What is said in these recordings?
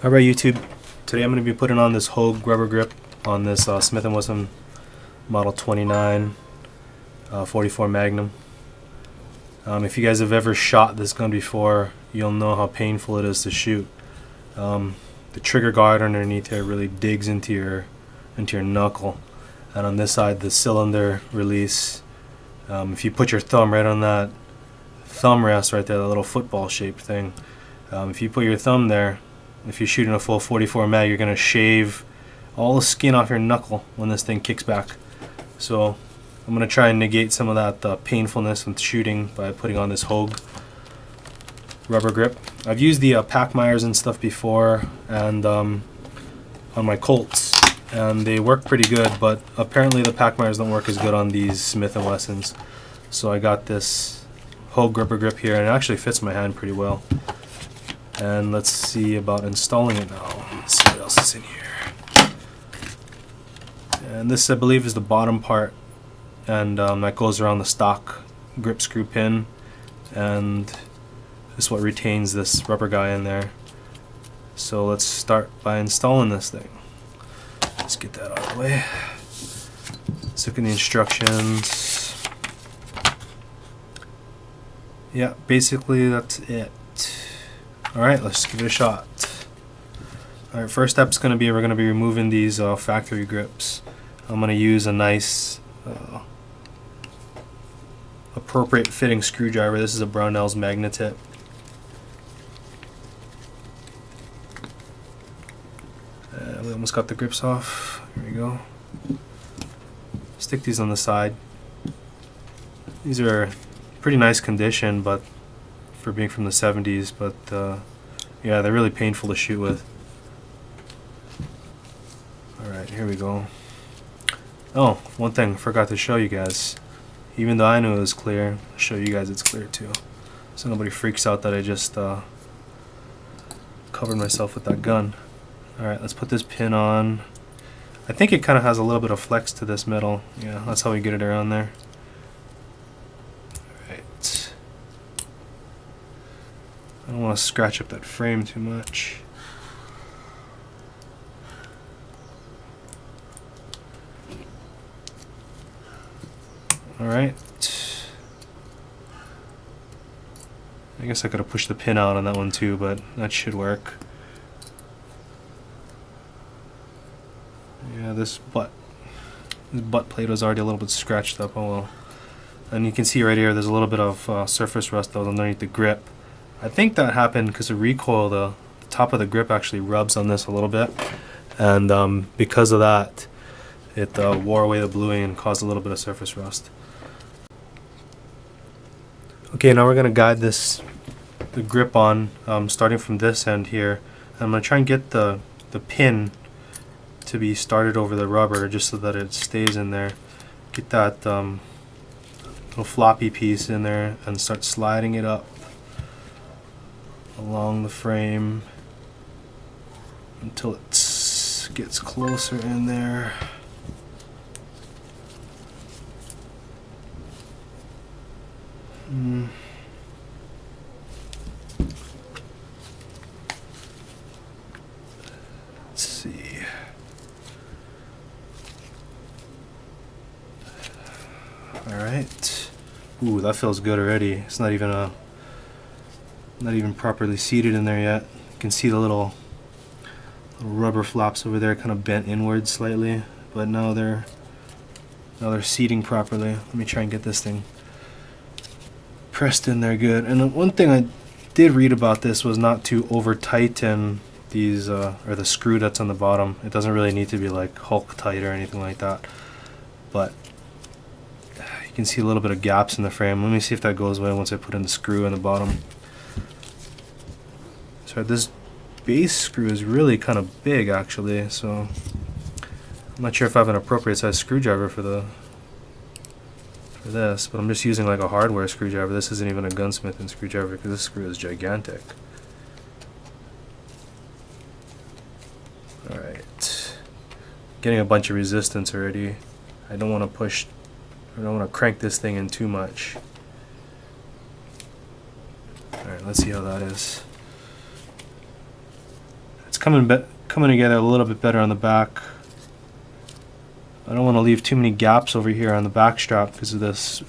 Alright YouTube, today I'm going to be putting on this Hogue rubber grip on this Smith & Wesson Model 29 44 Magnum. If you guys have ever shot this gun before, you'll know how painful it is to shoot. The trigger guard underneath here really digs into your knuckle, and on this side the cylinder release, if you put your thumb right on that thumb rest right there, that little football shaped thing, if you put your thumb there, if you're shooting a full 44 mag, you're going to shave all the skin off your knuckle when this thing kicks back. So I'm going to try and negate some of that painfulness with shooting by putting on this Hogue rubber grip. I've used the Packmeyers and stuff before, and on my Colts, and they work pretty good, but apparently the Packmeyers don't work as good on these Smith & Wessons. So I got this Hogue rubber grip here, and it actually fits my hand pretty well. And let's see about installing it now. Let's see what else is in here. And this, I believe, is the bottom part, and that goes around the stock grip screw pin, and this is what retains this rubber guy in there. So let's start by installing this thing. Let's get that out of the way. Let's look at the instructions. Yeah, basically that's it. Alright, let's give it a shot. Alright, first step is going to be we're going to be removing these factory grips. I'm going to use a nice appropriate fitting screwdriver. This is a Brownell's Magnatip. We almost got the grips off. Here we go. Stick these on the side. These are pretty nice condition, but for being from the 70s, but yeah, they're really painful to shoot with. Alright, here we go. Oh, one thing I forgot to show you guys. Even though I knew it was clear, I'll show you guys it's clear too. So nobody freaks out that I just covered myself with that gun. Alright, let's put this pin on. I think it kind of has a little bit of flex to this metal. Yeah, that's how we get it around there. Alright. I don't want to scratch up that frame too much. Alright. I guess I could have pushed the pin out on that one too, but that should work. Yeah, this butt plate was already a little bit scratched up. Oh well. And you can see right here there's a little bit of surface rust that was underneath the grip. I think that happened because of recoil. The top of the grip actually rubs on this a little bit, and because of that it wore away the bluing and caused a little bit of surface rust. Okay, now we're going to guide the grip on, starting from this end here. I'm going to try and get the pin to be started over the rubber just so that it stays in there. Get that little floppy piece in there and start sliding it up along the frame until it gets closer in there. Let's see. Alright. Ooh, that feels good already. It's not even properly seated in there yet. You can see the little rubber flaps over there kind of bent inwards slightly, but now they're seating properly. Let me try and get this thing pressed in there good. And one thing I did read about this was not to over tighten these or the screw that's on the bottom. It doesn't really need to be like Hulk tight or anything like that, but you can see a little bit of gaps in the frame. Let me see if that goes away once I put in the screw in the bottom. So this base screw is really kind of big actually, so I'm not sure if I have an appropriate size screwdriver for this, but I'm just using like a hardware screwdriver. This isn't even a gunsmithing screwdriver because this screw is gigantic. Alright, getting a bunch of resistance already. I don't want to crank this thing in too much. Alright, let's see how that is. coming together a little bit better on the back. I don't want to leave too many gaps over here on the back strap because of this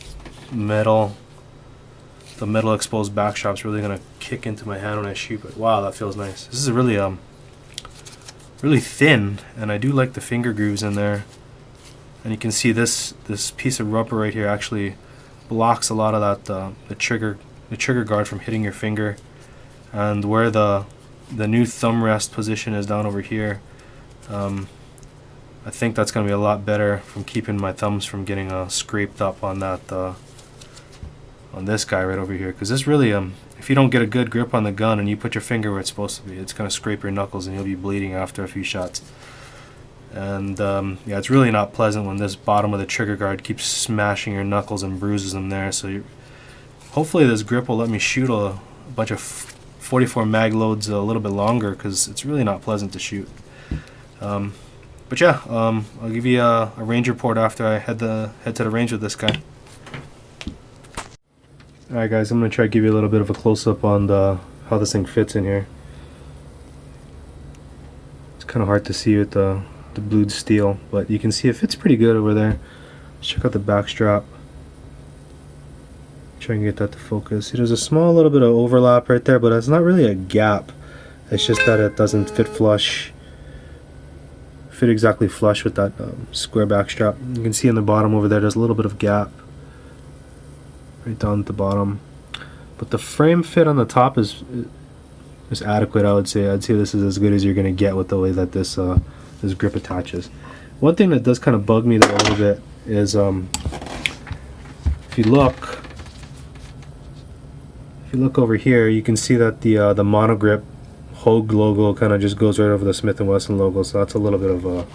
metal. The metal exposed back strap's really gonna kick into my hand when I shoot. But wow, that feels nice. This is a really really thin, and I do like the finger grooves in there. And you can see this piece of rubber right here actually blocks a lot of that the trigger guard from hitting your finger. And where the new thumb rest position is down over here, I think that's going to be a lot better from keeping my thumbs from getting scraped up on that on this guy right over here. Because this really, if you don't get a good grip on the gun and you put your finger where it's supposed to be, it's going to scrape your knuckles and you'll be bleeding after a few shots. And yeah, it's really not pleasant when this bottom of the trigger guard keeps smashing your knuckles and bruises them there. So hopefully this grip will let me shoot a bunch of 44 mag loads a little bit longer, because it's really not pleasant to shoot. But yeah, I'll give you a range report after I head to the range with this guy. Alright guys, I'm going to try to give you a little bit of a close-up on how this thing fits in here. It's kind of hard to see with the blued steel, but you can see it fits pretty good over there. Let's check out the back strap. Try and get that to focus. See, there's a small little bit of overlap right there, but it's not really a gap. It's just that it doesn't fit exactly flush with that square back strap. You can see on the bottom over there, there's a little bit of gap right down at the bottom. But the frame fit on the top is adequate, I would say. I'd say this is as good as you're going to get with the way that this grip attaches. One thing that does kind of bug me though a little bit is if you look over here, you can see that the Monogrip Hogue logo kind of just goes right over the Smith & Wesson logo, so that's a little bit of a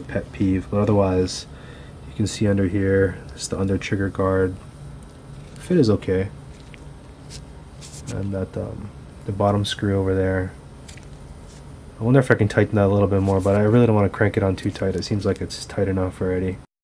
pet peeve. But otherwise, you can see under here, this is the under trigger guard. Fit is okay, and that the bottom screw over there. I wonder if I can tighten that a little bit more, but I really don't want to crank it on too tight. It seems like it's tight enough already.